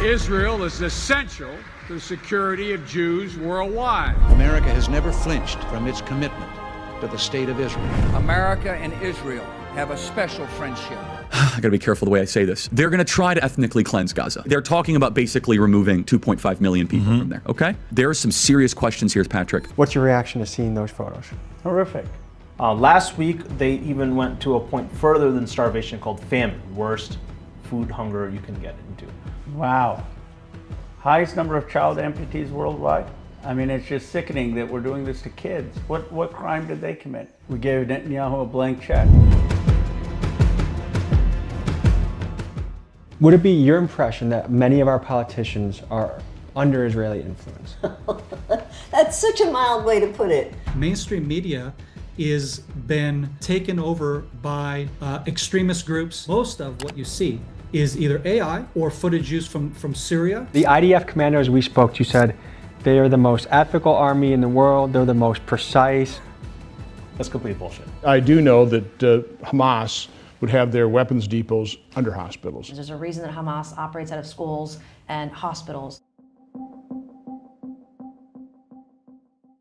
Israel is essential to the security of Jews worldwide. America has never flinched from its commitment to the state of Israel. America and Israel have a special friendship. I gotta be careful the way I say this. They're gonna try to ethnically cleanse Gaza. They're talking about basically removing 2.5 million people from there, okay? There are some serious questions here, Patrick. What's your reaction to seeing those photos? Horrific. Last week, they even went to a point further than starvation called famine, worst food hunger you can get into. Wow. Highest number of child amputees worldwide? I mean, it's just sickening that we're doing this to kids. What crime did they commit? We gave Netanyahu a blank check. Would it be your impression that many of our politicians are under Israeli influence? That's such a mild way to put it. Mainstream media is been taken over by extremist groups. Most of what you see is either AI or footage used from Syria. The IDF commanders we spoke to said they are the most ethical army in the world, they're the most precise. That's complete bullshit. I do know that Hamas would have their weapons depots under hospitals. There's a reason that Hamas operates out of schools and hospitals.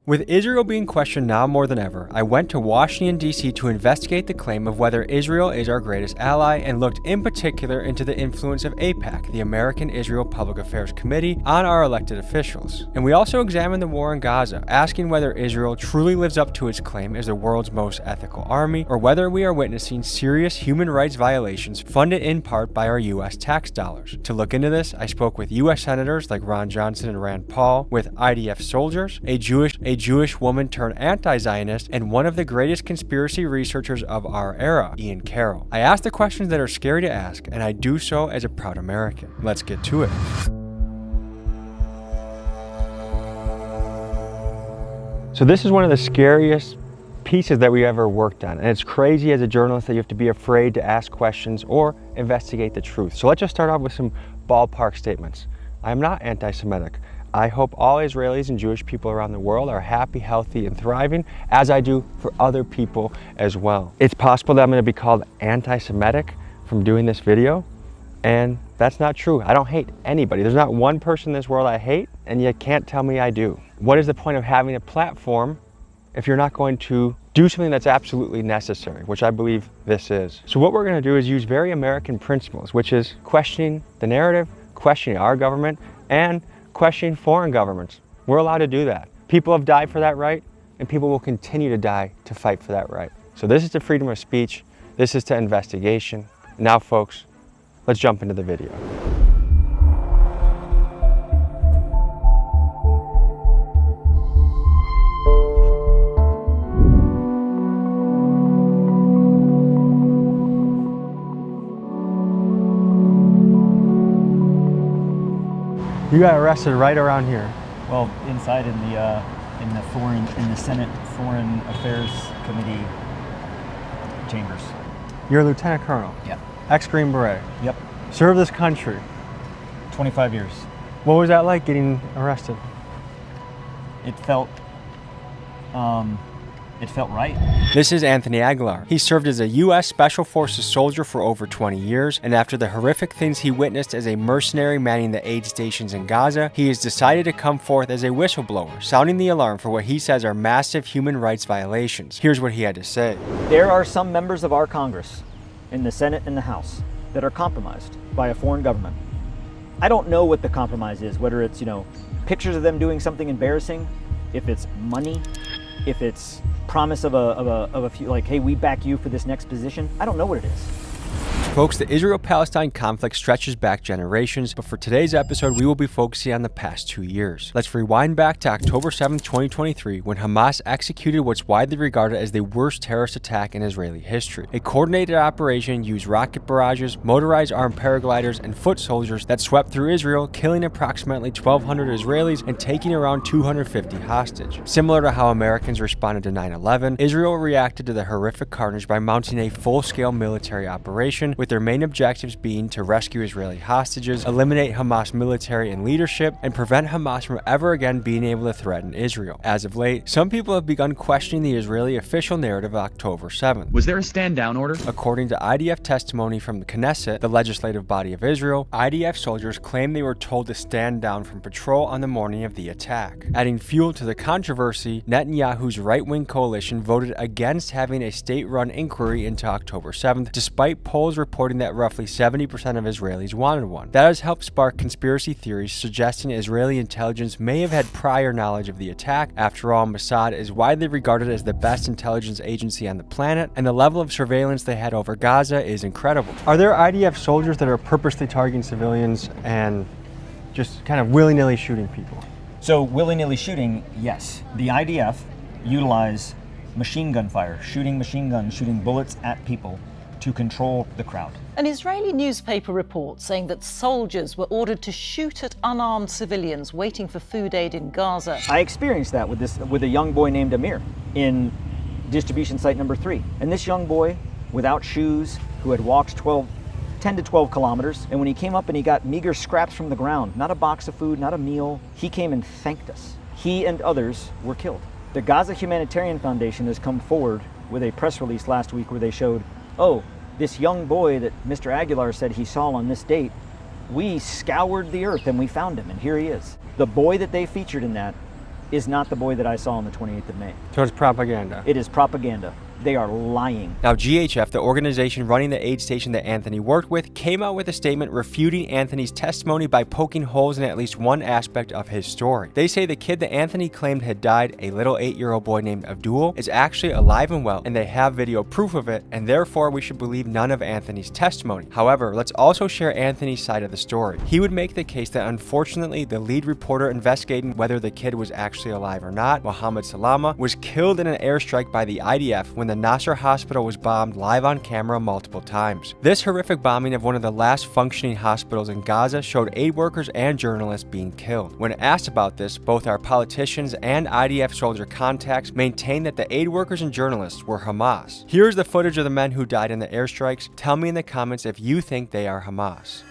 With Israel being questioned now more than ever, I went to Washington, D.C. to investigate the claim of whether Israel is our greatest ally and looked in particular into the influence of AIPAC, the American Israel Public Affairs Committee, on our elected officials. And we also examined the war in Gaza, asking whether Israel truly lives up to its claim as the world's most ethical army, or whether we are witnessing serious human rights violations funded in part by our U.S. tax dollars. To look into this, I spoke with U.S. senators like Ron Johnson and Rand Paul, with IDF soldiers, a Jewish woman turned anti-Zionist, and one of the greatest conspiracy researchers of our era, Ian Carroll. I asked the questions that are scary to ask, and I do so as a proud American. Let's get to it. So this is one of the scariest pieces that we ever worked on, and it's crazy as a journalist that you have to be afraid to ask questions or investigate the truth. So let's just start off with some ballpark statements. I'm not anti-Semitic. I hope all Israelis and Jewish people around the world are happy, healthy, and thriving, as I do for other people as well. It's possible that I'm going to be called anti-Semitic from doing this video, and that's not true. I don't hate anybody. There's not one person in this world I hate, and you can't tell me I do. What is the point of having a platform if you're not going to do something that's absolutely necessary, which I believe this is? So what we're going to do is use very American principles, which is questioning the narrative, questioning our government, and questioning foreign governments. We're allowed to do that. People have died for that right, and people will continue to die to fight for that right. So this is to freedom of speech. This is to investigation. Now, folks, let's jump into the video. You got arrested right around here. Well, inside in the Senate Foreign Affairs Committee chambers. You're a lieutenant colonel. Yeah. Ex-Green Beret. Yep. Served this country. 25 years. What was that like getting arrested? It felt right. This is Anthony Aguilar. He served as a U.S. Special Forces soldier for over 20 years, and after the horrific things he witnessed as a mercenary manning the aid stations in Gaza, he has decided to come forth as a whistleblower, sounding the alarm for what he says are massive human rights violations. Here's what he had to say. There are some members of our Congress, in the Senate and the House, that are compromised by a foreign government. I don't know what the compromise is, whether it's, pictures of them doing something embarrassing, if it's money, if it's promise of a few, like, hey, we back you for this next position. I don't know what it is. Folks, the Israel-Palestine conflict stretches back generations, but for today's episode, we will be focusing on the past 2 years. Let's rewind back to October 7th, 2023, when Hamas executed what's widely regarded as the worst terrorist attack in Israeli history. A coordinated operation used rocket barrages, motorized armed paragliders, and foot soldiers that swept through Israel, killing approximately 1,200 Israelis and taking around 250 hostage. Similar to how Americans responded to 9/11, Israel reacted to the horrific carnage by mounting a full-scale military operation with their main objectives being to rescue Israeli hostages, eliminate Hamas military and leadership, and prevent Hamas from ever again being able to threaten Israel. As of late, some people have begun questioning the Israeli official narrative of October 7th. Was there a stand-down order? According to IDF testimony from the Knesset, the legislative body of Israel, IDF soldiers claim they were told to stand down from patrol on the morning of the attack. Adding fuel to the controversy, Netanyahu's right-wing coalition voted against having a state-run inquiry into October 7th, despite polls reporting that roughly 70% of Israelis wanted one. That has helped spark conspiracy theories suggesting Israeli intelligence may have had prior knowledge of the attack. After all, Mossad is widely regarded as the best intelligence agency on the planet, and the level of surveillance they had over Gaza is incredible. Are there IDF soldiers that are purposely targeting civilians and just kind of willy-nilly shooting people? So willy-nilly shooting, yes. The IDF utilize machine gun fire, shooting machine guns, shooting bullets at people to control the crowd. An Israeli newspaper report saying that soldiers were ordered to shoot at unarmed civilians waiting for food aid in Gaza. I experienced that with a young boy named Amir in distribution site number 3. And this young boy, without shoes, who had walked 10 to 12 kilometers, and when he came up and he got meager scraps from the ground, not a box of food, not a meal, he came and thanked us. He and others were killed. The Gaza Humanitarian Foundation has come forward with a press release last week where they showed, oh, this young boy that Mr. Aguilar said he saw on this date, we scoured the earth and we found him, and here he is. The boy that they featured in that is not the boy that I saw on the 28th of May. So it's propaganda. It is propaganda. They are lying. Now, GHF, the organization running the aid station that Anthony worked with, came out with a statement refuting Anthony's testimony by poking holes in at least one aspect of his story. They say the kid that Anthony claimed had died, a little 8-year-old boy named Abdul, is actually alive and well, and they have video proof of it, and therefore we should believe none of Anthony's testimony. However, let's also share Anthony's side of the story. He would make the case that unfortunately the lead reporter investigating whether the kid was actually alive or not, Mohammed Salama, was killed in an airstrike by the IDF when the Nasser hospital was bombed live on camera multiple times. This horrific bombing of one of the last functioning hospitals in Gaza showed aid workers and journalists being killed. When asked about this, both our politicians and IDF soldier contacts maintained that the aid workers and journalists were Hamas. Here's the footage of the men who died in the airstrikes. Tell me in the comments if you think they are Hamas.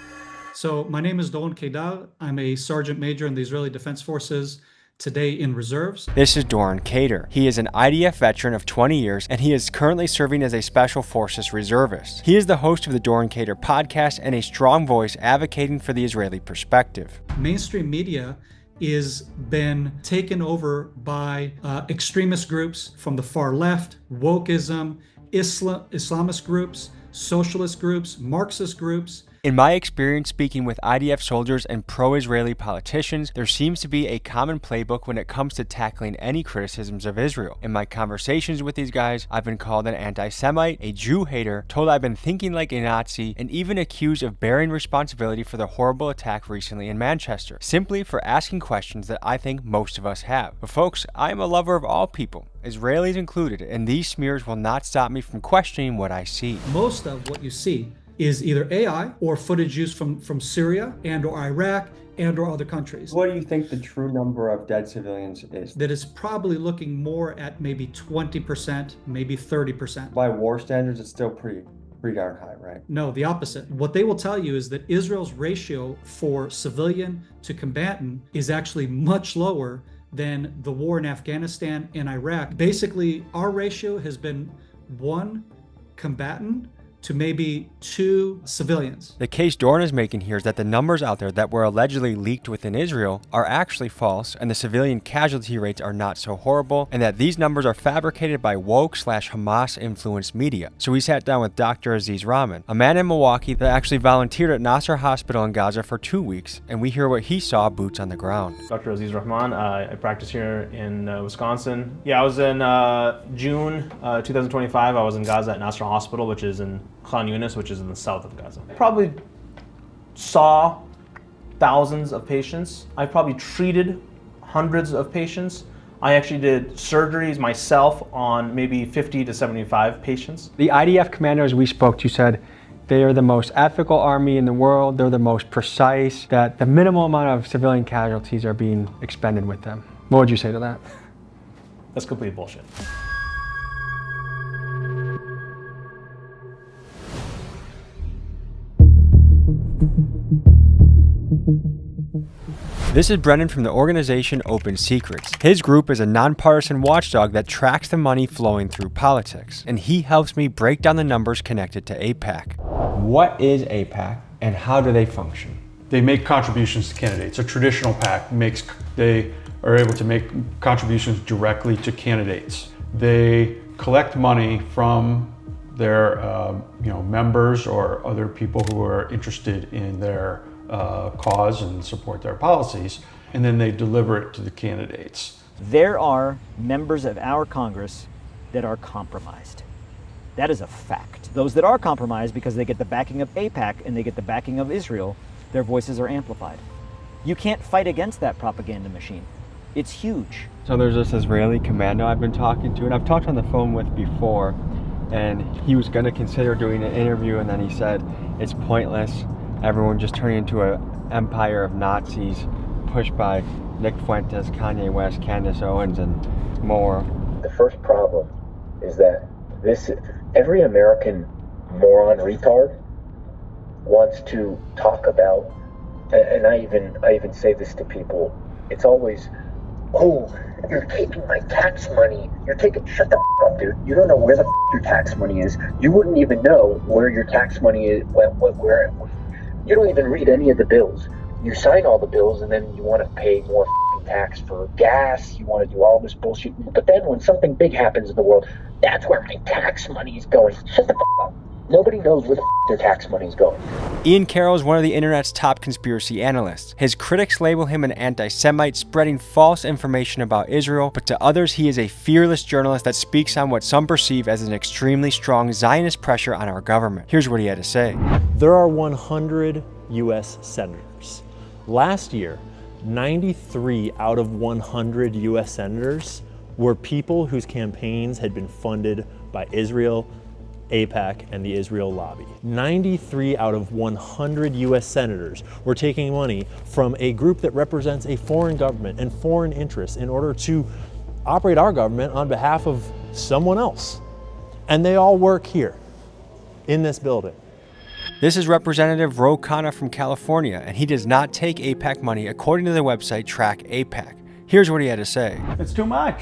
So my name is Doron Kedar. I'm a sergeant major in the Israeli Defense Forces, today in reserves. This is Doron Kedar. He is an IDF veteran of 20 years, and he is currently serving as a Special Forces reservist. He is the host of the Doron Kedar podcast and a strong voice advocating for the Israeli perspective. Mainstream media is been taken over by extremist groups from the far left, wokeism, Islamist groups, socialist groups, Marxist groups. In my experience speaking with IDF soldiers and pro-Israeli politicians, there seems to be a common playbook when it comes to tackling any criticisms of Israel. In my conversations with these guys, I've been called an anti-Semite, a Jew hater, told I've been thinking like a Nazi, and even accused of bearing responsibility for the horrible attack recently in Manchester, simply for asking questions that I think most of us have. But folks, I am a lover of all people, Israelis included, and these smears will not stop me from questioning what I see. Most of what you see is either AI or footage used from Syria and or Iraq and or other countries. What do you think the true number of dead civilians is? That is probably looking more at maybe 20%, maybe 30%. By war standards, it's still pretty darn high, right? No, the opposite. What they will tell you is that Israel's ratio for civilian to combatant is actually much lower than the war in Afghanistan and Iraq. Basically, our ratio has been 1 combatant to maybe 2 civilians. The case Doron is making here is that the numbers out there that were allegedly leaked within Israel are actually false, and the civilian casualty rates are not so horrible, and that these numbers are fabricated by woke/Hamas-influenced media. So we sat down with Dr. Aziz Rahman, a man in Milwaukee that actually volunteered at Nasser Hospital in Gaza for 2 weeks, and we hear what he saw boots on the ground. Dr. Aziz Rahman, I practice here in Wisconsin. Yeah, I was in June 2025. I was in Gaza at Nasser Hospital, which is in Khan Yunis, which is in the south of Gaza. I probably saw thousands of patients. I probably treated hundreds of patients. I actually did surgeries myself on maybe 50 to 75 patients. The IDF commanders we spoke to said they are the most ethical army in the world. They're the most precise, that the minimal amount of civilian casualties are being expended with them. What would you say to that? That's complete bullshit. This is Brendan from the organization Open Secrets. His group is a nonpartisan watchdog that tracks the money flowing through politics, and he helps me break down the numbers connected to AIPAC. What is AIPAC and how do they function? They make contributions to candidates. A traditional PAC they are able to make contributions directly to candidates. They collect money from their members or other people who are interested in their cause and support their policies, and then they deliver it to the candidates. There are members of our Congress that are compromised. That is a fact. Those that are compromised because they get the backing of AIPAC and they get the backing of Israel, their voices are amplified. You can't fight against that propaganda machine. It's huge. So there's this Israeli commando I've been talking to, and I've talked on the phone with before, and he was going to consider doing an interview, and then he said it's pointless. Everyone just turning into an empire of Nazis pushed by Nick Fuentes, Kanye West, Candace Owens, and more. The first problem is that every American moron retard wants to talk about, and I even say this to people, it's always, oh, you're taking my tax money. Shut the f up, dude. You don't know where the f your tax money is. You wouldn't even know where your tax money is, where you don't even read any of the bills. You sign all the bills and then you want to pay more tax for gas. You want to do all this bullshit. But then when something big happens in the world, that's where my tax money is going. Shut the f up. Nobody knows where the f their tax money is going. Ian Carroll is one of the internet's top conspiracy analysts. His critics label him an anti-Semite spreading false information about Israel, but to others he is a fearless journalist that speaks on what some perceive as an extremely strong Zionist pressure on our government. Here's what he had to say. There are 100 U.S. senators. Last year, 93 out of 100 U.S. senators were people whose campaigns had been funded by Israel, AIPAC, and the Israel lobby. 93 out of 100 U.S. senators were taking money from a group that represents a foreign government and foreign interests in order to operate our government on behalf of someone else. And they all work here, in this building. This is Representative Ro Khanna from California, and he does not take AIPAC money according to the website Track AIPAC. Here's what he had to say. It's too much.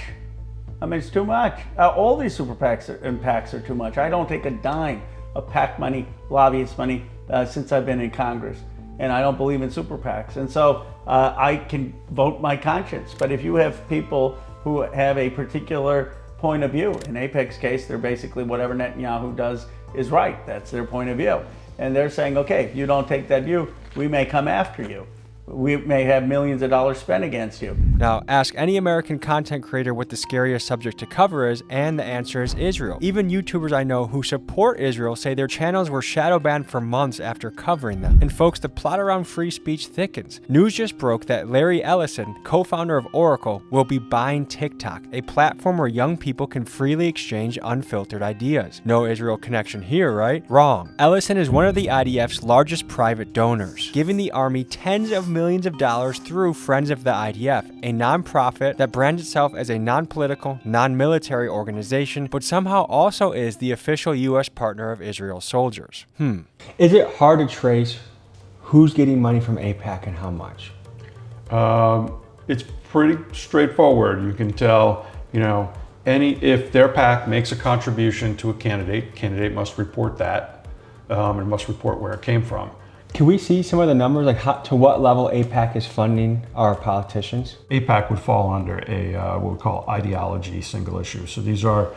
I mean, it's too much. All these super PACs and PACs are too much. I don't take a dime of PAC money, lobbyist money, since I've been in Congress. And I don't believe in super PACs. And so I can vote my conscience. But if you have people who have a particular point of view, in AIPAC's case, they're basically whatever Netanyahu does is right. That's their point of view. And they're saying, okay, if you don't take that view, we may come after you. We may have millions of dollars spent against you. Now, ask any American content creator what the scariest subject to cover is, and the answer is Israel. Even YouTubers I know who support Israel say their channels were shadow banned for months after covering them. And folks, the plot around free speech thickens. News just broke that Larry Ellison, co-founder of Oracle, will be buying TikTok, a platform where young people can freely exchange unfiltered ideas. No Israel connection here, right? Wrong. Ellison is one of the IDF's largest private donors, giving the army tens of millions of dollars through Friends of the IDF, a nonprofit that brands itself as a non-political, non-military organization, but somehow also is the official U.S. partner of Israel's soldiers. Is it hard to trace who's getting money from AIPAC and how much? It's pretty straightforward. You can tell, if their PAC makes a contribution to a candidate must report that, and must report where it came from. Can we see some of the numbers, like to what level AIPAC is funding our politicians? AIPAC would fall under a what we call ideology single issue. So these are,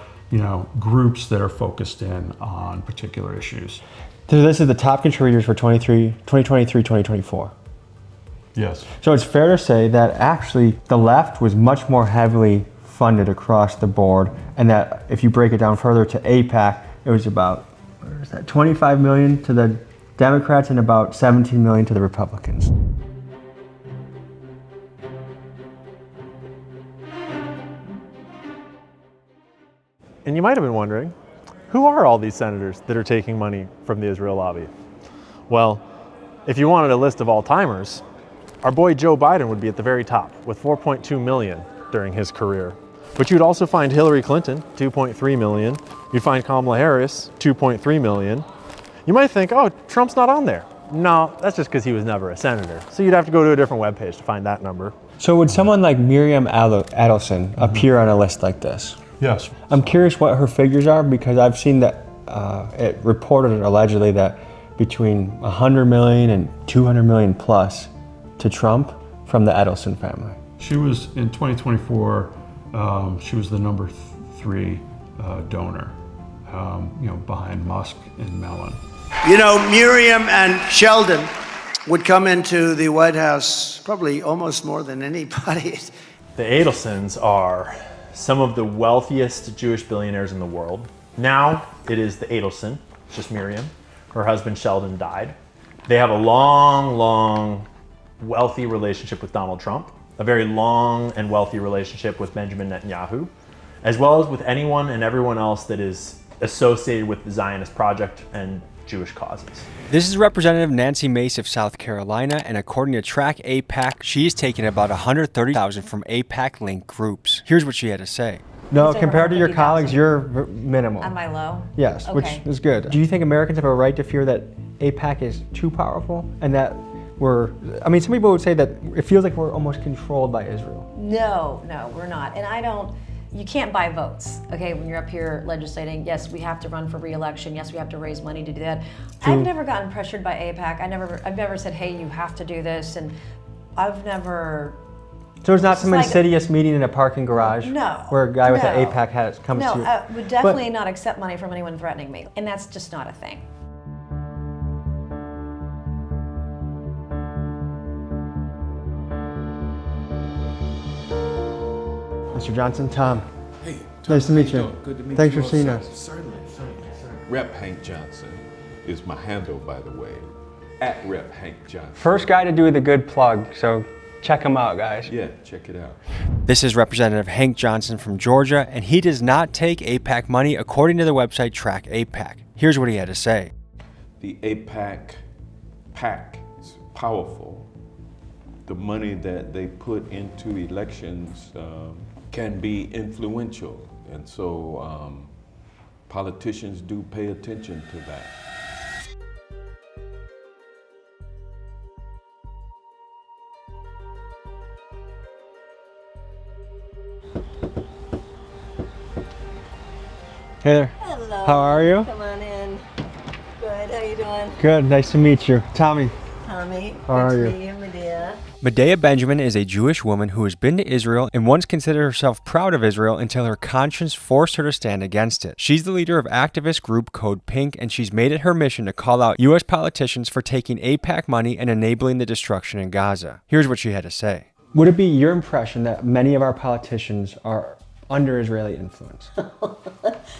groups that are focused in on particular issues. So this is the top contributors for 2023, 2024. Yes. So it's fair to say that actually the left was much more heavily funded across the board, and that if you break it down further to AIPAC, it was about, 25 million to the Democrats and about 17 million to the Republicans. And you might have been wondering, who are all these senators that are taking money from the Israel lobby? Well, if you wanted a list of all-timers, our boy Joe Biden would be at the very top with 4.2 million during his career. But you'd also find Hillary Clinton, 2.3 million. You'd find Kamala Harris, 2.3 million. You might think, oh, Trump's not on there. No, that's just because he was never a senator. So you'd have to go to a different webpage to find that number. So would someone like Miriam Adelson appear on a list like this? Yes. I'm curious what her figures are, because I've seen that it reported allegedly that between 100 million and 200 million plus to Trump from the Adelson family. She was, in 2024, she was the number 3 donor, behind Musk and Mellon. You know, Miriam and Sheldon would come into the White House probably almost more than anybody. The Adelsons are some of the wealthiest Jewish billionaires in the world. Now it is the Adelson, it's just Miriam. Her husband Sheldon died. They have a long, wealthy relationship with Donald Trump, a very long and wealthy relationship with Benjamin Netanyahu, as well as with anyone and everyone else that is associated with the Zionist project and Jewish causes. This is Representative Nancy Mace of South Carolina, and according to Track AIPAC, she has taken about $130,000 from AIPAC linked groups. Here's what she had to say. No, compared to your colleagues, you're minimal. Am I low? Yes, Okay. which is good. Do you think Americans have a right to fear that AIPAC is too powerful and that some people would say that it feels like we're almost controlled by Israel? No, we're not. And you can't buy votes, okay, when you're up here legislating. Yes, we have to run for re-election. Yes, we have to raise money to do that. I've never gotten pressured by AIPAC. I've never said, hey, you have to do this. And I've never... So it's not some insidious meeting in a parking garage where a guy with an AIPAC hat comes to you? No, I would definitely not accept money from anyone threatening me. And that's just not a thing. Mr. Johnson, Tom. Hey, Tom, nice to meet you. Good to meet you. Thanks for seeing us. Certainly. Rep Hank Johnson is my handle, by the way. At Rep Hank Johnson. First guy to do the good plug, so check him out, guys. Yeah, check it out. This is Representative Hank Johnson from Georgia, and he does not take AIPAC money according to the website Track AIPAC. Here's what he had to say. The AIPAC PAC is powerful. The money that they put into elections can be influential, and so politicians do pay attention to that. Hey there. Hello. How are you? Come on in. Good. How you doing? Good. Nice to meet you. Tommy. Tommy. How are you? Nice to meet you, Medea. Medea Benjamin is a Jewish woman who has been to Israel and once considered herself proud of Israel until her conscience forced her to stand against it. She's the leader of activist group Code Pink, and she's made it her mission to call out U.S. politicians for taking AIPAC money and enabling the destruction in Gaza. Here's what she had to say. Would it be your impression that many of our politicians are under Israeli influence?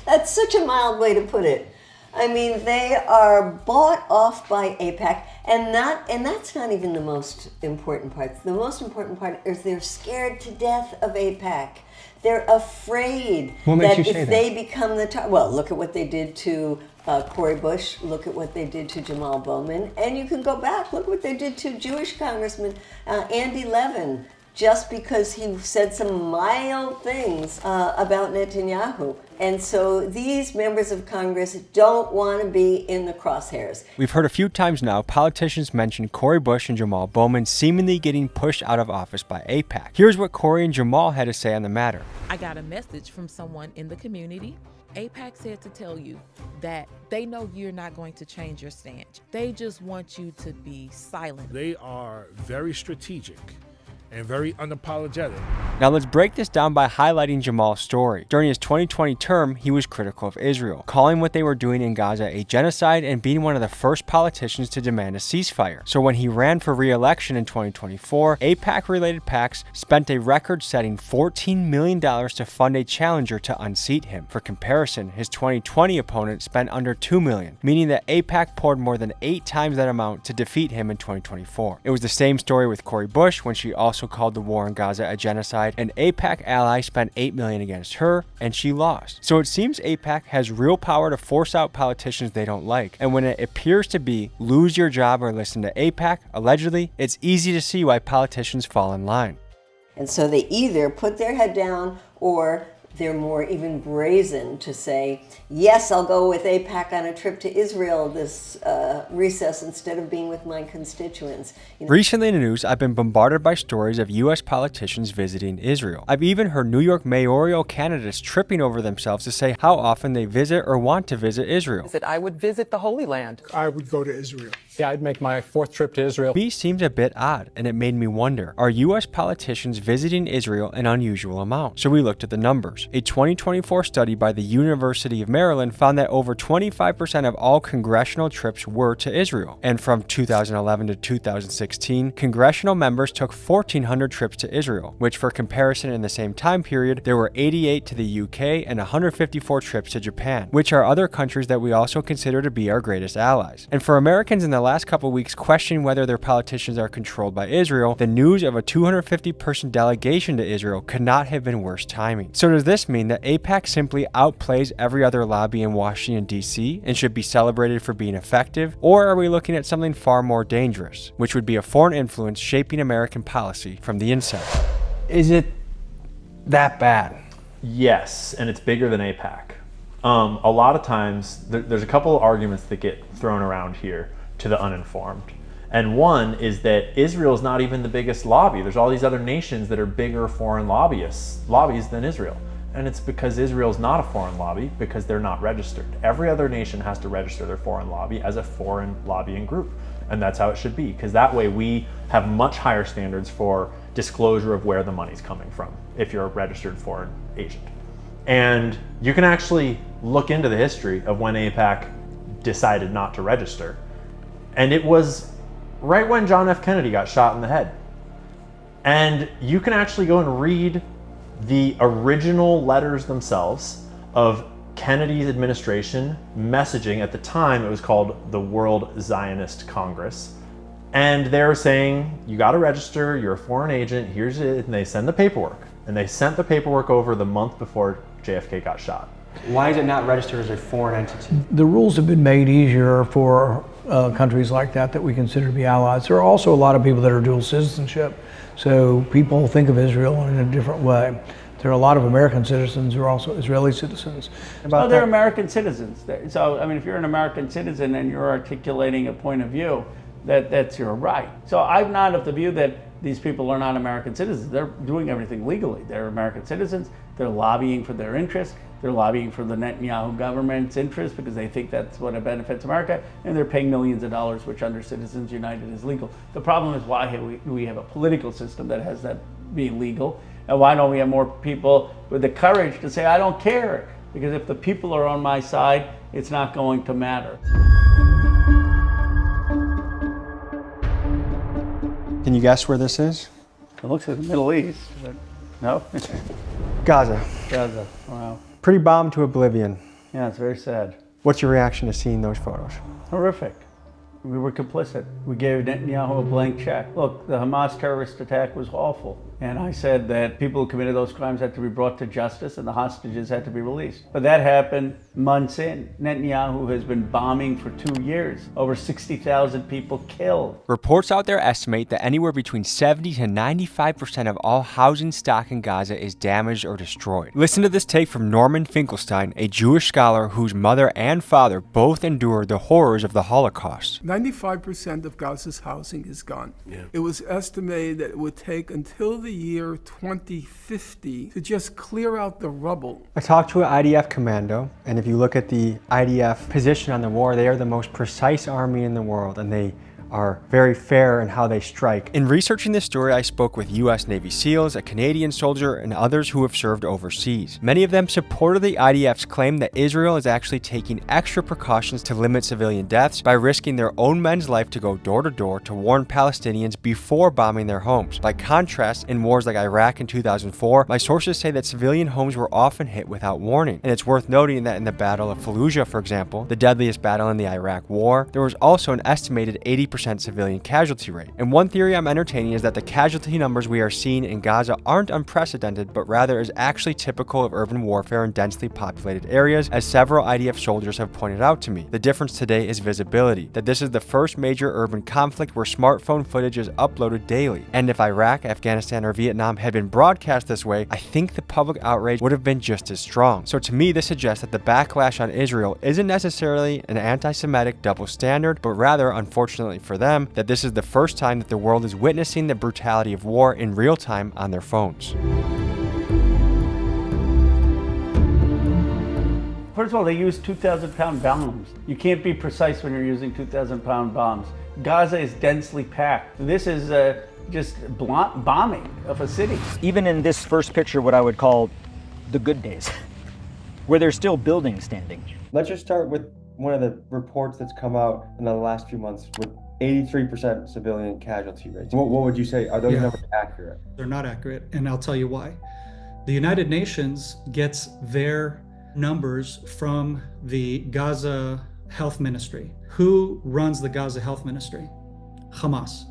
That's such a mild way to put it. I mean, they are bought off by AIPAC, and that's not even the most important part. The most important part is they're scared to death of AIPAC. They're afraid that if they become the top, well, look at what they did to Cori Bush. Look at what they did to Jamal Bowman, and you can go back. Look what they did to Jewish Congressman Andy Levin, just because he said some mild things about Netanyahu. And so these members of Congress don't want to be in the crosshairs. We've heard a few times now politicians mention Cori Bush and Jamal Bowman seemingly getting pushed out of office by AIPAC. Here's what Cori and Jamal had to say on the matter. I got a message from someone in the community. AIPAC said to tell you that they know you're not going to change your stance. They just want you to be silent. They are very strategic and very unapologetic. Now let's break this down by highlighting Jamal's story. During his 2020 term, he was critical of Israel, calling what they were doing in Gaza a genocide and being one of the first politicians to demand a ceasefire. So when he ran for re-election in 2024, AIPAC-related PACs spent a record-setting $14 million to fund a challenger to unseat him. For comparison, his 2020 opponent spent under $2 million, meaning that AIPAC poured more than 8 times that amount to defeat him in 2024. It was the same story with Cori Bush when she also called the war in Gaza a genocide. An AIPAC ally spent $8 million against her, and she lost. So it seems AIPAC has real power to force out politicians they don't like. And when it appears to be lose your job or listen to AIPAC, allegedly, it's easy to see why politicians fall in line. And so they either put their head down or they're more even brazen to say, yes, I'll go with AIPAC on a trip to Israel this recess instead of being with my constituents. Recently in the news, I've been bombarded by stories of U.S. politicians visiting Israel. I've even heard New York mayoral candidates tripping over themselves to say how often they visit or want to visit Israel. I would visit the Holy Land. I would go to Israel. Yeah, I'd make my 4th trip to Israel. These seemed a bit odd, and it made me wonder, are U.S. politicians visiting Israel an unusual amount? So we looked at the numbers. A 2024 study by the University of Maryland found that over 25% of all congressional trips were to Israel. And from 2011 to 2016, congressional members took 1,400 trips to Israel, which for comparison in the same time period, there were 88 to the UK and 154 trips to Japan, which are other countries that we also consider to be our greatest allies. And for Americans in the last couple weeks questioning whether their politicians are controlled by Israel, the news of a 250-person delegation to Israel could not have been worse timing. So does this mean that AIPAC simply outplays every other lobby in Washington, D.C. and should be celebrated for being effective? Or are we looking at something far more dangerous, which would be a foreign influence shaping American policy from the inside? Is it that bad? Yes, and it's bigger than AIPAC. A lot of times, there's a couple of arguments that get thrown around here to the uninformed. And one is that Israel is not even the biggest lobby. There's all these other nations that are bigger foreign lobbies than Israel. And it's because Israel's not a foreign lobby because they're not registered. Every other nation has to register their foreign lobby as a foreign lobbying group. And that's how it should be, because that way we have much higher standards for disclosure of where the money's coming from if you're a registered foreign agent. And you can actually look into the history of when AIPAC decided not to register. And it was right when John F. Kennedy got shot in the head. And you can actually go and read the original letters themselves of Kennedy's administration messaging. At the time, it was called the World Zionist Congress. And they were saying, you got to register, you're a foreign agent, here's it, and they send the paperwork. And they sent the paperwork over the month before JFK got shot. Why is it not registered as a foreign entity? The rules have been made easier for countries like that we consider to be allies. There are also a lot of people that are dual citizenship, so people think of Israel in a different way. There are a lot of American citizens who are also Israeli citizens. Well, they're American citizens. So, I mean, if you're an American citizen and you're articulating a point of view, that's your right. So I'm not of the view that these people are not American citizens. They're doing everything legally. They're American citizens. They're lobbying for their interests. They're lobbying for the Netanyahu government's interests because they think that's what benefits America, and they're paying millions of dollars, which under Citizens United is legal. The problem is why we have a political system that has that being legal, and why don't we have more people with the courage to say, I don't care, because if the people are on my side, it's not going to matter. Can you guess where this is? It looks like the Middle East, but no? Gaza. Gaza, wow. Pretty bombed to oblivion. Yeah, it's very sad. What's your reaction to seeing those photos? Horrific. We were complicit. We gave Netanyahu a blank check. Look, the Hamas terrorist attack was awful. And I said that people who committed those crimes had to be brought to justice and the hostages had to be released. But that happened months in. Netanyahu has been bombing for 2 years. Over 60,000 people killed. Reports out there estimate that anywhere between 70 to 95% of all housing stock in Gaza is damaged or destroyed. Listen to this take from Norman Finkelstein, a Jewish scholar whose mother and father both endured the horrors of the Holocaust. 95% of Gaza's housing is gone. Yeah. It was estimated that it would take until the year 2050 to just clear out the rubble. I talked to an IDF commando, and if you look at the IDF position on the war, they are the most precise army in the world, and they are very fair in how they strike. In researching this story, I spoke with U.S. Navy SEALs, a Canadian soldier, and others who have served overseas. Many of them supported the IDF's claim that Israel is actually taking extra precautions to limit civilian deaths by risking their own men's life to go door to door to warn Palestinians before bombing their homes. By contrast, in wars like Iraq in 2004, my sources say that civilian homes were often hit without warning. And it's worth noting that in the Battle of Fallujah, for example, the deadliest battle in the Iraq War, there was also an estimated 80% 3% civilian casualty rate. And one theory I'm entertaining is that the casualty numbers we are seeing in Gaza aren't unprecedented, but rather is actually typical of urban warfare in densely populated areas, as several IDF soldiers have pointed out to me. The difference today is visibility, that this is the first major urban conflict where smartphone footage is uploaded daily. And if Iraq, Afghanistan, or Vietnam had been broadcast this way, I think the public outrage would have been just as strong. So to me, this suggests that the backlash on Israel isn't necessarily an anti-Semitic double standard, but rather, unfortunately for them, that this is the first time that the world is witnessing the brutality of war in real time on their phones. First of all, they use 2,000-pound bombs. You can't be precise when you're using 2,000-pound bombs. Gaza is densely packed. This is just bombing of a city. Even in this first picture, what I would call the good days, where there's still buildings standing. Let's just start with one of the reports that's come out in the last few months with 83% civilian casualty rates. What would you say? Are those numbers accurate? They're not accurate, and I'll tell you why. The United Nations gets their numbers from the Gaza Health Ministry. Who runs the Gaza Health Ministry? Hamas.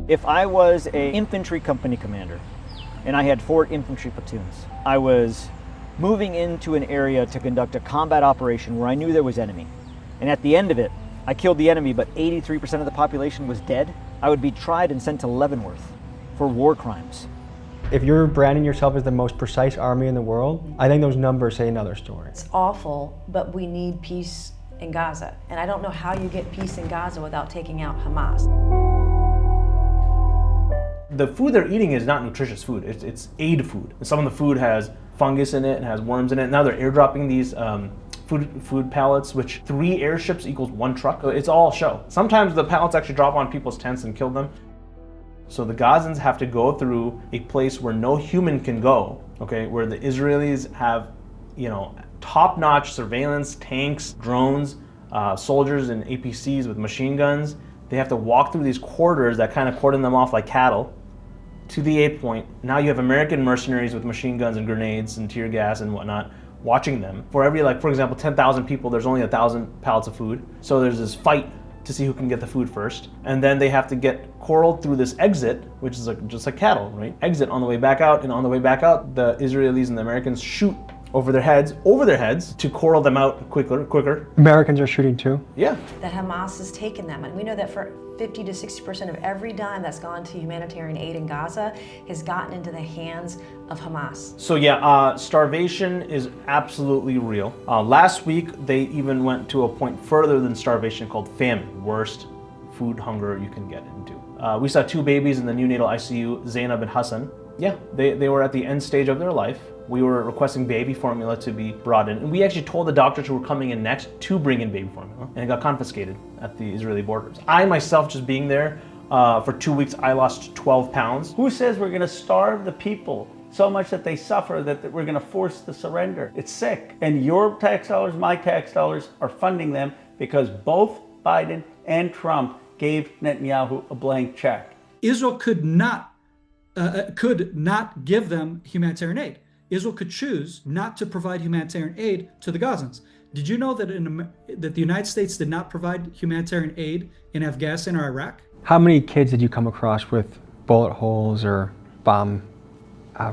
If I was an infantry company commander and I had 4 infantry platoons, I was moving into an area to conduct a combat operation where I knew there was enemy, and at the end of it, I killed the enemy, but 83% of the population was dead, I would be tried and sent to Leavenworth for war crimes. If you're branding yourself as the most precise army in the world, I think those numbers say another story. It's awful, but we need peace in Gaza. And I don't know how you get peace in Gaza without taking out Hamas. The food they're eating is not nutritious food. It's aid food. Some of the food has fungus in it and has worms in it. Now they're airdropping these food pallets, which 3 airships equals 1 truck. It's all show. Sometimes the pallets actually drop on people's tents and kill them. So the Gazans have to go through a place where no human can go, okay, where the Israelis have, top-notch surveillance, tanks, drones, soldiers and APCs with machine guns. They have to walk through these corridors that kind of cordon them off like cattle to the A point. Now you have American mercenaries with machine guns and grenades and tear gas and whatnot watching them. For every, for example, 10,000 people, there's only 1,000 pallets of food. So there's this fight to see who can get the food first. And then they have to get corralled through this exit, which is just like cattle, right? Exit on the way back out, and on the way back out, the Israelis and the Americans shoot over their heads to corral them out quicker. Americans are shooting too? Yeah. That Hamas has taken them. And we know that for 50 to 60% of every dime that's gone to humanitarian aid in Gaza has gotten into the hands of Hamas. So yeah, starvation is absolutely real. Last week, they even went to a point further than starvation called famine, worst food hunger you can get into. We saw 2 babies in the neonatal ICU, Zainab and Hassan. Yeah, they were at the end stage of their life. We were requesting baby formula to be brought in. And we actually told the doctors who were coming in next to bring in baby formula, and it got confiscated at the Israeli borders. I myself, just being there for 2 weeks, I lost 12 pounds. Who says we're going to starve the people so much that they suffer that we're going to force the surrender? It's sick. And your tax dollars, my tax dollars are funding them because both Biden and Trump gave Netanyahu a blank check. Israel could not give them humanitarian aid. Israel could choose not to provide humanitarian aid to the Gazans. Did you know that that the United States did not provide humanitarian aid in Afghanistan or Iraq? How many kids did you come across with bullet holes or bomb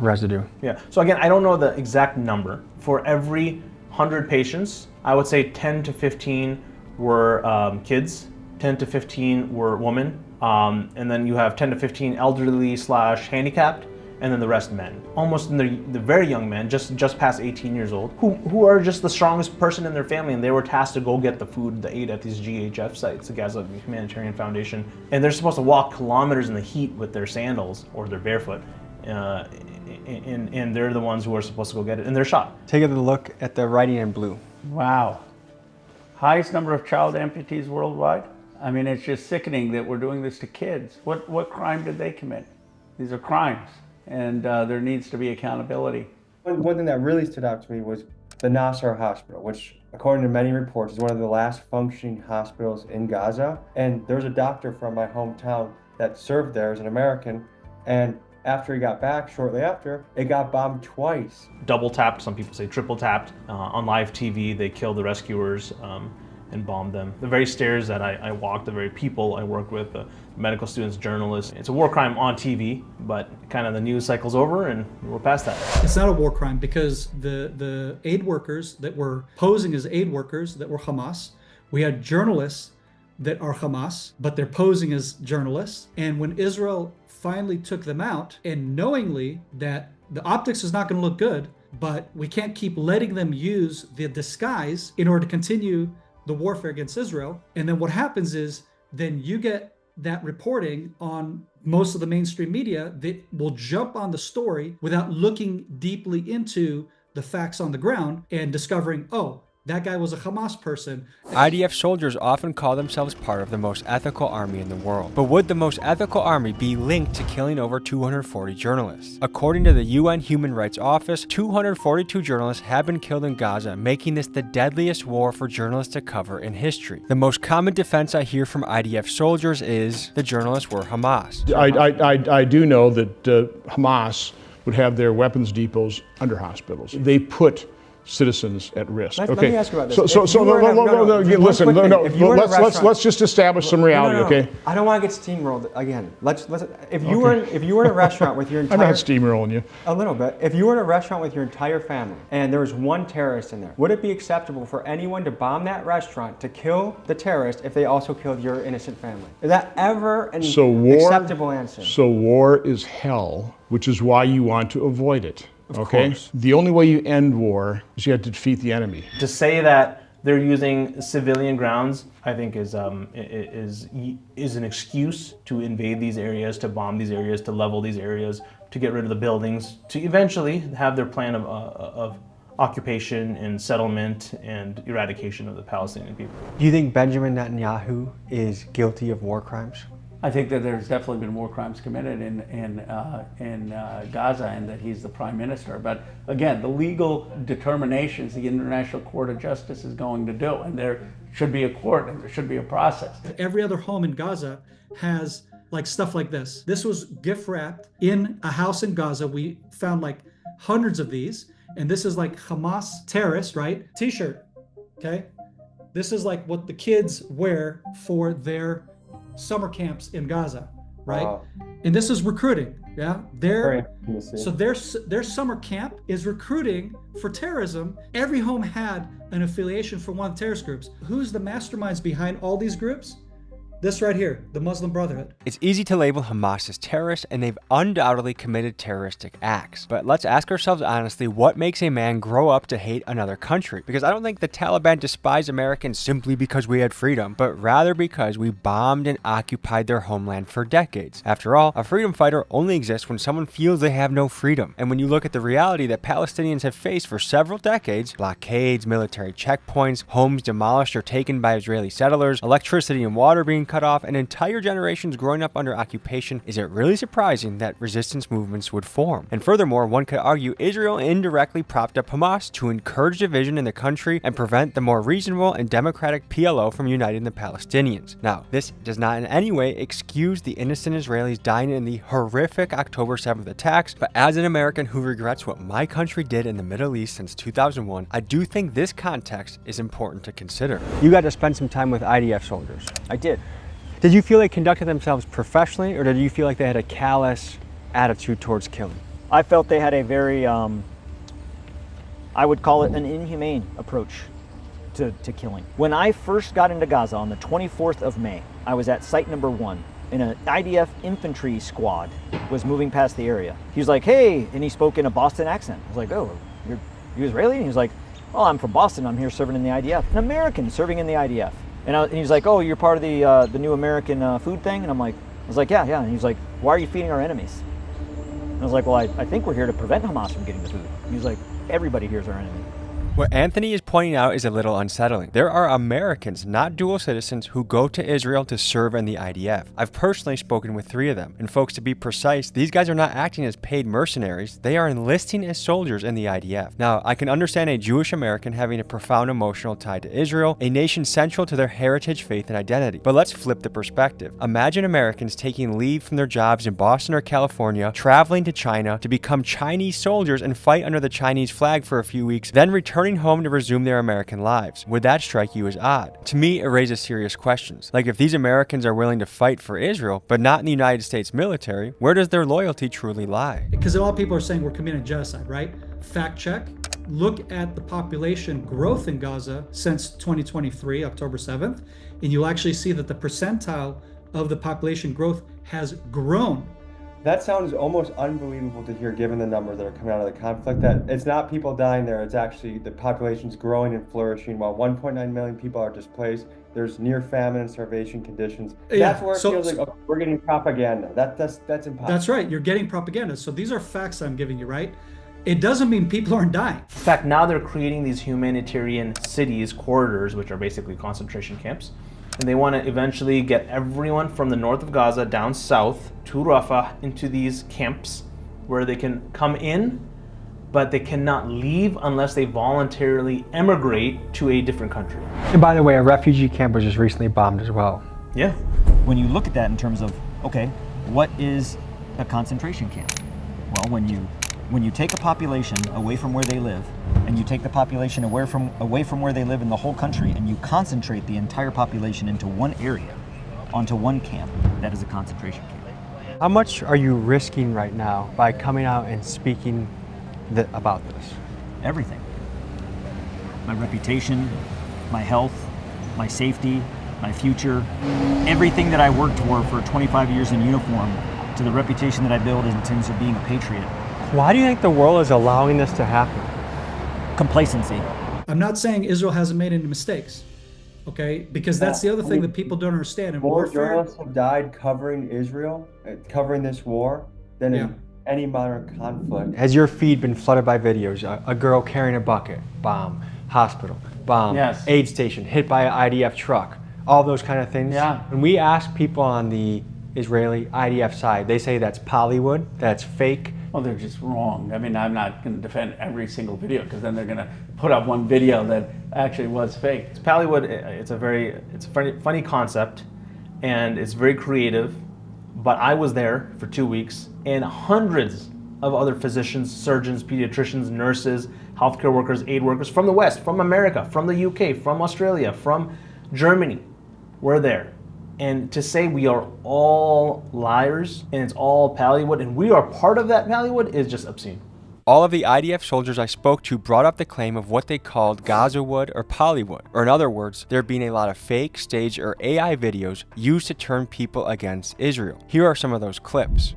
residue? Yeah, so again, I don't know the exact number. For every 100 patients, I would say 10 to 15 were kids, 10 to 15 were women, and then you have 10 to 15 elderly / handicapped, and then the rest men. Almost in the very young men, just past 18 years old, who are just the strongest person in their family, and they were tasked to go get the food, the aid at these GHF sites, the Gaza Humanitarian Foundation, and they're supposed to walk kilometers in the heat with their sandals or their barefoot, and they're the ones who are supposed to go get it, and they're shot. Take a look at the writing in blue. Wow. Highest number of child amputees worldwide? I mean, it's just sickening that we're doing this to kids. What crime did they commit? These are crimes, and there needs to be accountability. One thing that really stood out to me was the Nasser Hospital, which, according to many reports, is one of the last functioning hospitals in Gaza. And there was a doctor from my hometown that served there as an American, and after he got back, shortly after, it got bombed twice. Double tapped, some people say triple tapped. On live TV, they killed the rescuers. and bombed them. The very stairs that I walked, the very people I worked with, medical students, journalists. It's a war crime on TV, but kind of the news cycle's over and we're past that. It's not a war crime because the aid workers that were posing as aid workers that were Hamas, we had journalists that are Hamas, but they're posing as journalists. And when Israel finally took them out, and knowingly that the optics is not going to look good, but we can't keep letting them use the disguise in order to continue the warfare against Israel. And then what happens is then you get that reporting on most of the mainstream media that will jump on the story without looking deeply into the facts on the ground and discovering, oh, that guy was a Hamas person. IDF soldiers often call themselves part of the most ethical army in the world. But would the most ethical army be linked to killing over 240 journalists? According to the UN Human Rights Office, 242 journalists have been killed in Gaza, making this the deadliest war for journalists to cover in history. The most common defense I hear from IDF soldiers is the journalists were Hamas. I do know that Hamas would have their weapons depots under hospitals. They put citizens at risk. Let me ask you about this. Let's just establish some reality, okay? I don't want to get steamrolled again. If you were in a restaurant with your entire... I'm not steamrolling you. A little bit. If you were in a restaurant with your entire family and there was one terrorist in there, would it be acceptable for anyone to bomb that restaurant to kill the terrorist if they also killed your innocent family? Is that ever an acceptable answer? So war is hell, which is why you want to avoid it. Okay. The only way you end war is you have to defeat the enemy. To say that they're using civilian grounds, I think is an excuse to invade these areas, to bomb these areas, to level these areas, to get rid of the buildings, to eventually have their plan of occupation and settlement and eradication of the Palestinian people. Do you think Benjamin Netanyahu is guilty of war crimes? I think that there's definitely been war crimes committed in Gaza, and that he's the prime minister. But again, the legal determinations the International Court of Justice is going to do, and there should be a court and there should be a process. Every other home in Gaza has like stuff like this. This was gift wrapped in a house in Gaza. We found like hundreds of these, and this is like Hamas terrorist, right? T-shirt, okay? This is like what the kids wear for their summer camps in Gaza, right? Wow. And this is recruiting, yeah? Their summer camp is recruiting for terrorism. Every home had an affiliation for one of the terrorist groups. Who's the masterminds behind all these groups? This right here, the Muslim Brotherhood. It's easy to label Hamas as terrorists, and they've undoubtedly committed terroristic acts. But let's ask ourselves honestly, what makes a man grow up to hate another country? Because I don't think the Taliban despise Americans simply because we had freedom, but rather because we bombed and occupied their homeland for decades. After all, a freedom fighter only exists when someone feels they have no freedom. And when you look at the reality that Palestinians have faced for several decades, blockades, military checkpoints, homes demolished or taken by Israeli settlers, electricity and water being cut off, and entire generations growing up under occupation, is it really surprising that resistance movements would form? And furthermore, one could argue Israel indirectly propped up Hamas to encourage division in the country and prevent the more reasonable and democratic PLO from uniting the Palestinians. Now, this does not in any way excuse the innocent Israelis dying in the horrific October 7th attacks, but as an American who regrets what my country did in the Middle East since 2001, I do think this context is important to consider. You got to spend some time with IDF soldiers. I did. Did you feel they conducted themselves professionally, or did you feel like they had a callous attitude towards killing? I felt they had a very, I would call it an inhumane approach to killing. When I first got into Gaza on the 24th of May, I was at site number 1, and an IDF infantry squad was moving past the area. He was like, hey, and he spoke in a Boston accent. I was like, oh, you're Israeli? And he was like, oh, I'm from Boston, I'm here serving in the IDF. An American serving in the IDF. And he was like, oh, you're part of the new American food thing? And I was like, yeah. And he was like, why are you feeding our enemies? And I was like, well, I think we're here to prevent Hamas from getting the food. And he was like, everybody here is our enemy. What Anthony is pointing out is a little unsettling. There are Americans, not dual citizens, who go to Israel to serve in the IDF. I've personally spoken with 3 of them. And folks, to be precise, these guys are not acting as paid mercenaries. They are enlisting as soldiers in the IDF. Now, I can understand a Jewish American having a profound emotional tie to Israel, a nation central to their heritage, faith, and identity. But let's flip the perspective. Imagine Americans taking leave from their jobs in Boston or California, traveling to China to become Chinese soldiers and fight under the Chinese flag for a few weeks, then returning returning home to resume their American lives. Would that strike you as odd? To me, it raises serious questions. Like, if these Americans are willing to fight for Israel, but not in the United States military, where does their loyalty truly lie? Because a lot of people are saying we're committing genocide, right? Fact check. Look at the population growth in Gaza since 2023, October 7th, and you'll actually see that the percentile of the population growth has grown. That sounds almost unbelievable to hear given the numbers that are coming out of the conflict, that it's not people dying there, it's actually the population's growing and flourishing. While 1.9 million people are displaced, there's near famine and starvation conditions. Yeah, That's where it feels like, oh, we're getting propaganda. That's impossible. That's right, you're getting propaganda. So these are facts I'm giving you, right? It doesn't mean people aren't dying. In fact, now they're creating these humanitarian cities, corridors, which are basically concentration camps. And they want to eventually get everyone from the north of Gaza down south to Rafah into these camps where they can come in, but they cannot leave unless they voluntarily emigrate to a different country. And by the way, a refugee camp was just recently bombed as well. Yeah. When you look at that in terms of, okay, what is a concentration camp? Well, when you take a population away from where they live, and you take the population away from where they live in the whole country, and you concentrate the entire population into one area, onto one camp, that is a concentration camp. How much are you risking right now by coming out and speaking about this? Everything. My reputation, my health, my safety, my future, everything that I worked for 25 years in uniform, to the reputation that I built in terms of being a patriot. Why do you think the world is allowing this to happen? Complacency. I'm not saying Israel hasn't made any mistakes, okay? Because that's the other thing that people don't understand. In More warfare, journalists have died covering Israel, covering this war, than in any modern conflict. Has your feed been flooded by videos? A girl carrying a bucket, bomb. Hospital, bomb. Yes. Aid station, hit by an IDF truck. All those kind of things. Yeah. When we ask people on the Israeli IDF side, they say that's Hollywood, that's fake. Well, they're just wrong. I mean, I'm not going to defend every single video because then they're going to put up one video that actually was fake. Pallywood, it's a funny concept, and it's very creative. But I was there for 2 weeks, and hundreds of other physicians, surgeons, pediatricians, nurses, healthcare workers, aid workers from the West, from America, from the UK, from Australia, from Germany were there. And to say we are all liars and it's all Pallywood and we are part of that Pallywood is just obscene. All of the IDF soldiers I spoke to brought up the claim of what they called Gazawood or Pollywood, or in other words, there being a lot of fake, staged, or AI videos used to turn people against Israel. Here are some of those clips.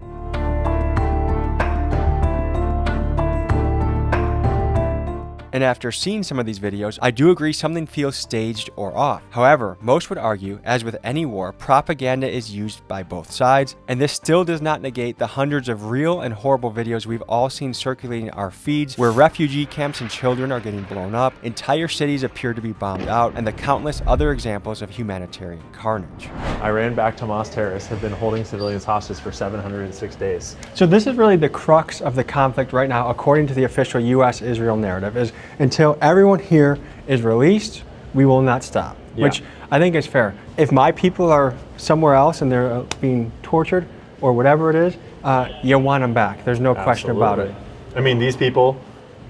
And after seeing some of these videos, I do agree something feels staged or off. However, most would argue, as with any war, propaganda is used by both sides, and this still does not negate the hundreds of real and horrible videos we've all seen circulating our feeds where refugee camps and children are getting blown up, entire cities appear to be bombed out, and the countless other examples of humanitarian carnage. Iran-backed Hamas terrorists have been holding civilians hostage for 706 days. So this is really the crux of the conflict right now, according to the official U.S.-Israel narrative, is until everyone here is released, we will not stop, which I think is fair. If my people are somewhere else and they're being tortured or whatever it is, you want them back. There's no question about it. I mean, these people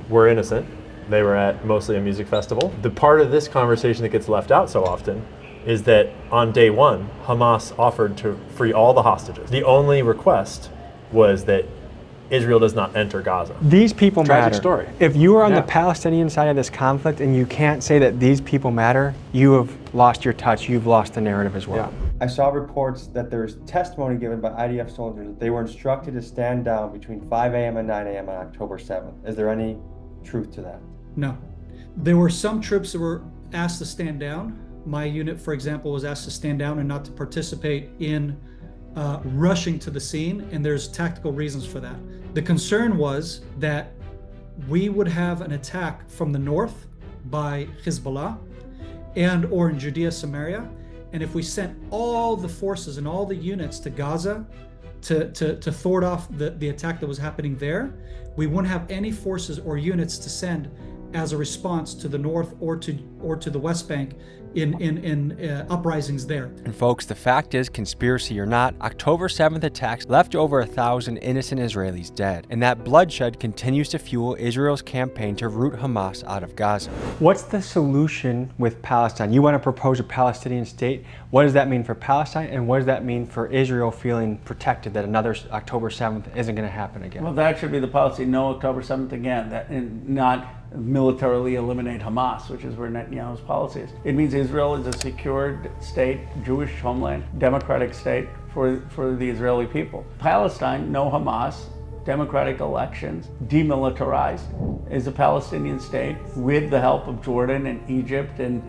were innocent. They were at mostly a music festival. The part of this conversation that gets left out so often is that on day one, Hamas offered to free all the hostages. The only request was that Israel does not enter Gaza. These people matter. Tragic story. If you are on the Palestinian side of this conflict and you can't say that these people matter, you have lost your touch, you've lost the narrative as well. I saw reports that there's testimony given by IDF soldiers that they were instructed to stand down between 5 a.m. and 9 a.m. on October 7th. Is there any truth to that? No. There were some troops that were asked to stand down. My unit, for example, was asked to stand down and not to participate in rushing to the scene, and there's tactical reasons for that. The concern was that we would have an attack from the north by Hezbollah and or in Judea, Samaria, and if we sent all the forces and all the units to Gaza to thwart off the attack that was happening there, we wouldn't have any forces or units to send as a response to the North or to the West Bank in uprisings there. And folks, the fact is, conspiracy or not, October 7th attacks left over 1,000 innocent Israelis dead, and that bloodshed continues to fuel Israel's campaign to root Hamas out of Gaza. What's the solution with Palestine? You want to propose a Palestinian state. What does that mean for Palestine, and what does that mean for Israel feeling protected that another October 7th isn't going to happen again? Well, that should be the policy, no October 7th again, and not militarily eliminate Hamas, which is where Netanyahu's policy is. It means Israel is a secured state, Jewish homeland, democratic state for the Israeli people. Palestine, no Hamas, democratic elections, demilitarized, is a Palestinian state with the help of Jordan and Egypt and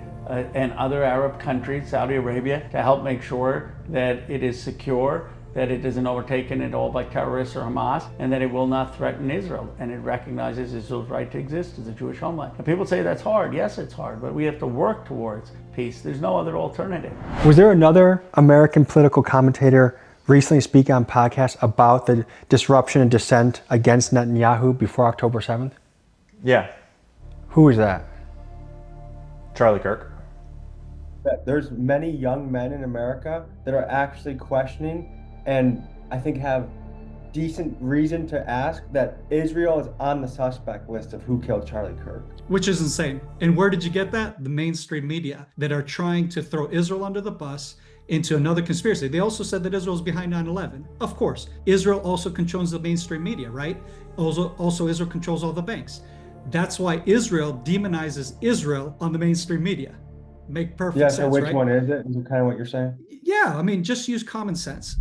other Arab countries, Saudi Arabia, to help make sure that it is secure, that it isn't overtaken at all by terrorists or Hamas, and that it will not threaten Israel. And it recognizes Israel's right to exist as a Jewish homeland. And people say that's hard. Yes, it's hard, but we have to work towards peace. There's no other alternative. Was there another American political commentator recently speak on podcasts about the disruption and dissent against Netanyahu before October 7th? Yeah. Who is that? Charlie Kirk. There's many young men in America that are actually questioning and I think have decent reason to ask that Israel is on the suspect list of who killed Charlie Kirk. Which is insane. And where did you get that? The mainstream media that are trying to throw Israel under the bus into another conspiracy. They also said that Israel is behind 9/11. Of course, Israel also controls the mainstream media, right? Also Israel controls all the banks. That's why Israel demonizes Israel on the mainstream media. Make perfect sense, so which right? one is it? Is it kind of what you're saying? Yeah, I mean, just use common sense.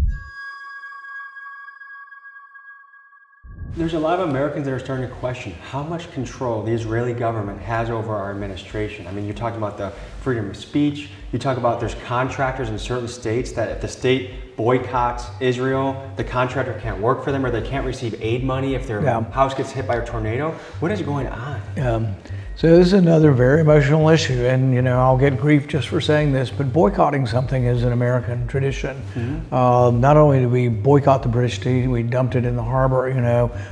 There's a lot of Americans that are starting to question how much control the Israeli government has over our administration. I mean, you're talking about the freedom of speech. You talk about there's contractors in certain states that if the state boycotts Israel, the contractor can't work for them or they can't receive aid money if their house gets hit by a tornado. What is going on? So this is another very emotional issue, and I'll get grief just for saying this, but boycotting something is an American tradition. Not only did we boycott the British tea, we dumped it in the harbor,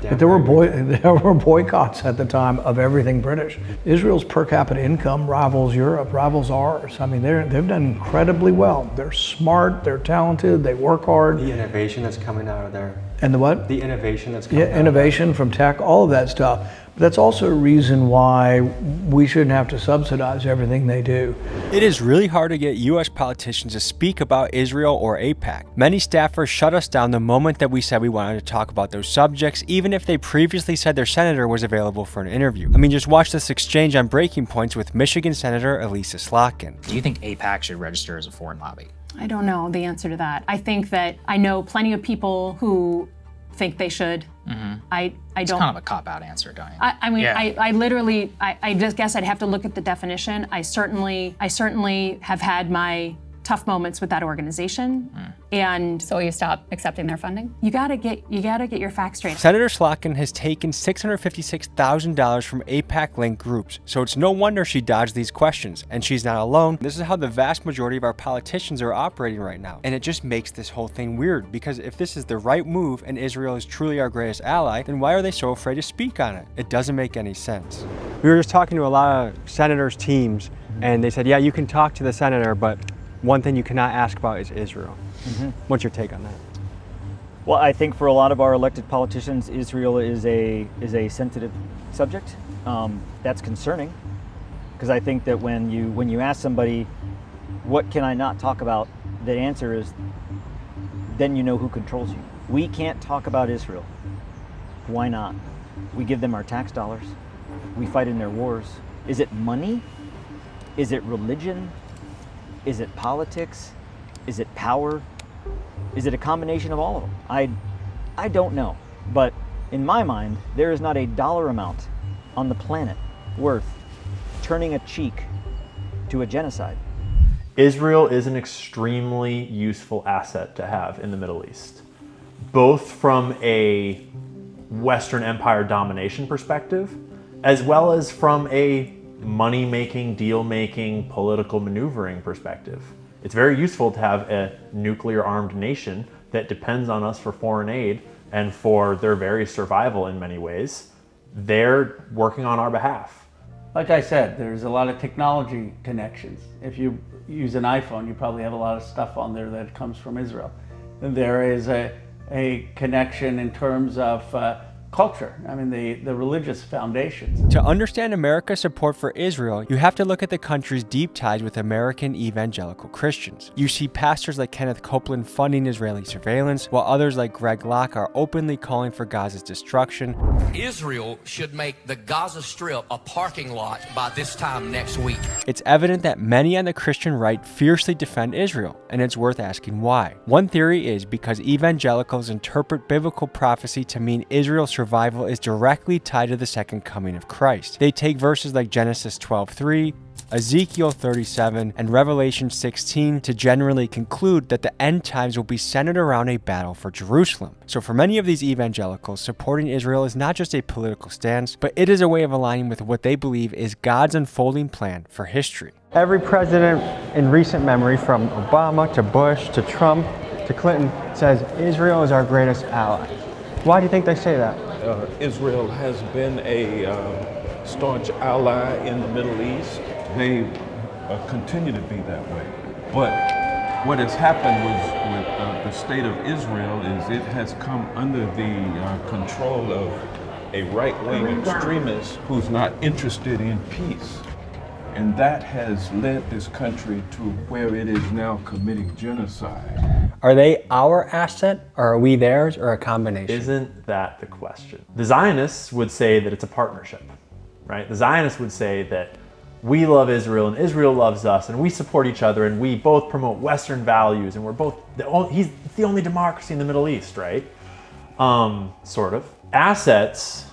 but there were boycotts at the time of everything British. Israel's per capita income rivals Europe, rivals ours. I mean, they've done incredibly well. They're smart, they're talented, they work hard. The innovation that's coming out of there. And the what? The innovation that's coming out. Innovation from tech, all of that stuff. But that's also a reason why we shouldn't have to subsidize everything they do. It is really hard to get U.S. politicians to speak about Israel or AIPAC. Many staffers shut us down the moment that we said we wanted to talk about those subjects, even if they previously said their senator was available for an interview. I mean, just watch this exchange on Breaking Points with Michigan Senator Elisa Slotkin. Do you think AIPAC should register as a foreign lobby? I don't know the answer to that. I think that I know plenty of people who think they should. I don't. It's kind of a cop-out answer, don't you? I mean, Yeah. I literally, I just guess I'd have to look at the definition. I certainly have had my tough moments with that organization. And so you stop accepting their funding? You gotta get your facts straight. Senator Slotkin has taken $656,000 from AIPAC-linked groups, so it's no wonder she dodged these questions, and she's not alone. This is how the vast majority of our politicians are operating right now, and it just makes this whole thing weird, because if this is the right move and Israel is truly our greatest ally, then why are they so afraid to speak on it? It doesn't make any sense. We were just talking to a lot of senators' teams, and they said, yeah, you can talk to the senator, but one thing you cannot ask about is Israel. What's your take on that? Well, I think for a lot of our elected politicians, Israel is a sensitive subject. That's concerning, because I think that when you ask somebody, what can I not talk about, the answer is, then you know who controls you. We can't talk about Israel. Why not? We give them our tax dollars. We fight in their wars. Is it money? Is it religion? Is it politics? Is it power? Is it a combination of all of them? I don't know. But in my mind, there is not a dollar amount on the planet worth turning a cheek to a genocide. Israel is an extremely useful asset to have in the Middle East, both from a Western Empire domination perspective, as well as from a money-making, deal-making, political maneuvering perspective. It's very useful to have a nuclear-armed nation that depends on us for foreign aid and for their very survival in many ways. They're working on our behalf. Like I said, there's a lot of technology connections. If you use an iPhone, you probably have a lot of stuff on there that comes from Israel. And there is a connection in terms of culture. I mean, the religious foundations. To understand America's support for Israel, you have to look at the country's deep ties with American evangelical Christians. You see pastors like Kenneth Copeland funding Israeli surveillance, while others like Greg Locke are openly calling for Gaza's destruction. Israel should make the Gaza Strip a parking lot by this time next week. It's evident that many on the Christian right fiercely defend Israel, and it's worth asking why. One theory is because evangelicals interpret biblical prophecy to mean Israel's survival is directly tied to the second coming of Christ. They take verses like Genesis 12:3, Ezekiel 37, and Revelation 16 to generally conclude that the end times will be centered around a battle for Jerusalem. So for many of these evangelicals, supporting Israel is not just a political stance, but it is a way of aligning with what they believe is God's unfolding plan for history. Every president in recent memory, from Obama to Bush to Trump to Clinton, says Israel is our greatest ally. Why do you think they say that? Israel has been a staunch ally in the Middle East. They continue to be that way. But what has happened with the state of Israel is it has come under the control of a right-wing extremist who's not interested in peace. And that has led this country to where it is now committing genocide. Are they our asset, or are we theirs, or a combination? Isn't that the question? The Zionists would say that it's a partnership, right? The Zionists would say that we love Israel and Israel loves us and we support each other and we both promote Western values and we're both, he's the only democracy in the Middle East, right? Sort of. Assets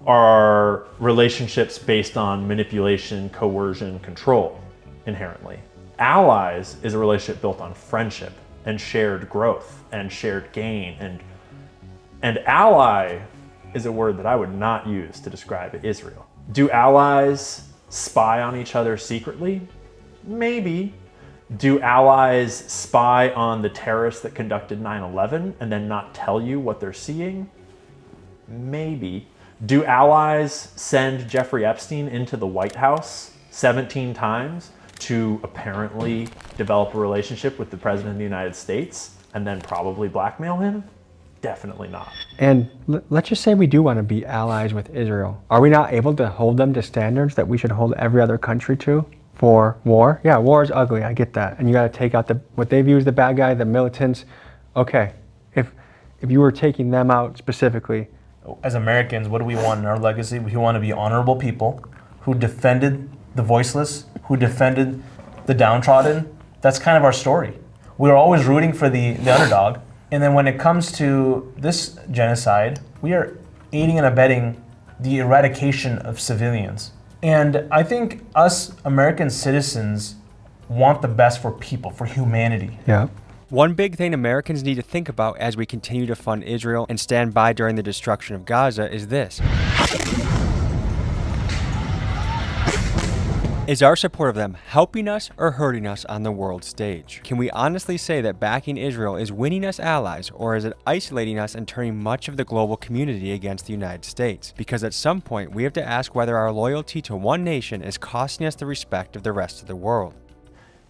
are relationships based on manipulation, coercion, control, inherently. Allies is a relationship built on friendship and shared growth and shared gain. And ally is a word that I would not use to describe Israel. Do allies spy on each other secretly? Maybe. Do allies spy on the terrorists that conducted 9/11 and then not tell you what they're seeing? Maybe. Do allies send Jeffrey Epstein into the White House 17 times to apparently develop a relationship with the President of the United States and then probably blackmail him? Definitely not. And let's just say we do want to be allies with Israel. Are we not able to hold them to standards that we should hold every other country to for war? Yeah, war is ugly, I get that. And you got to take out what they view as the bad guy, the militants. Okay, if you were taking them out specifically. As Americans, what do we want in our legacy? We want to be honorable people who defended the voiceless, who defended the downtrodden. That's kind of our story. We're always rooting for the underdog. And then when it comes to this genocide, we are aiding and abetting the eradication of civilians. And I think us American citizens want the best for people, for humanity. Yeah. One big thing Americans need to think about as we continue to fund Israel and stand by during the destruction of Gaza is this. Is our support of them helping us or hurting us on the world stage? Can we honestly say that backing Israel is winning us allies, or is it isolating us and turning much of the global community against the United States? Because at some point, we have to ask whether our loyalty to one nation is costing us the respect of the rest of the world.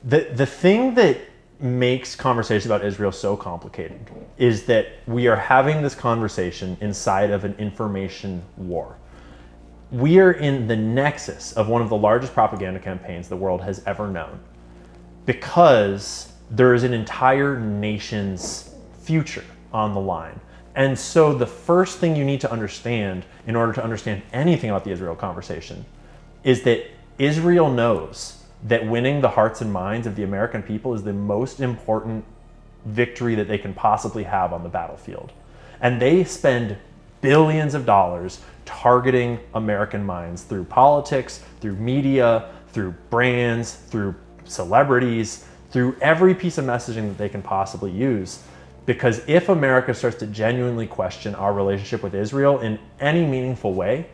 The thing that makes conversation about Israel so complicated is that we are having this conversation inside of an information war. We are in the nexus of one of the largest propaganda campaigns the world has ever known, because there is an entire nation's future on the line. And so the first thing you need to understand in order to understand anything about the Israel conversation is that Israel knows that winning the hearts and minds of the American people is the most important victory that they can possibly have on the battlefield. And they spend billions of dollars targeting American minds through politics, through media, through brands, through celebrities, through every piece of messaging that they can possibly use. Because if America starts to genuinely question our relationship with Israel in any meaningful way,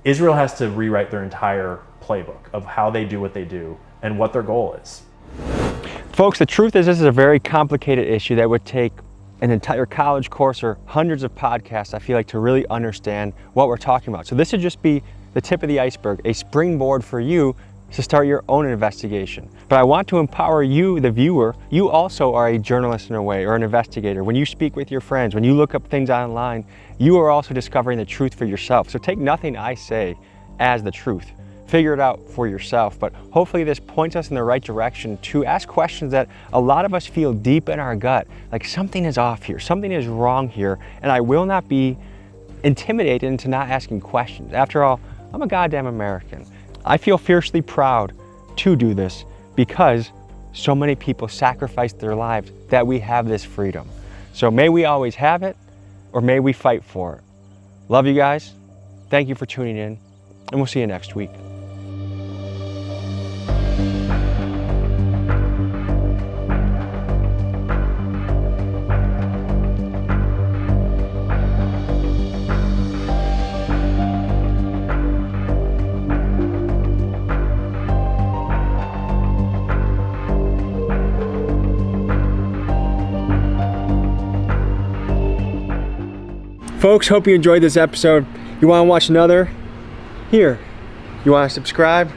Israel has to rewrite their entire playbook of how they do what they do and what their goal is. Folks, the truth is this is a very complicated issue that would take an entire college course or hundreds of podcasts, I feel like, to really understand what we're talking about. So this would just be the tip of the iceberg, a springboard for you to start your own investigation. But I want to empower you, the viewer. You also are a journalist in a way, or an investigator. When you speak with your friends, when you look up things online, you are also discovering the truth for yourself. So take nothing I say as the truth. Figure it out for yourself. But hopefully this points us in the right direction to ask questions that a lot of us feel deep in our gut, like something is off here, something is wrong here, and I will not be intimidated into not asking questions. After all, I'm a goddamn American. I feel fiercely proud to do this because so many people sacrificed their lives that we have this freedom. So may we always have it, or may we fight for it. Love you guys. Thank you for tuning in, and we'll see you next week. Folks, hope you enjoyed this episode. You want to watch another? Here. You want to subscribe?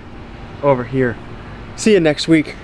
Over here. See you next week.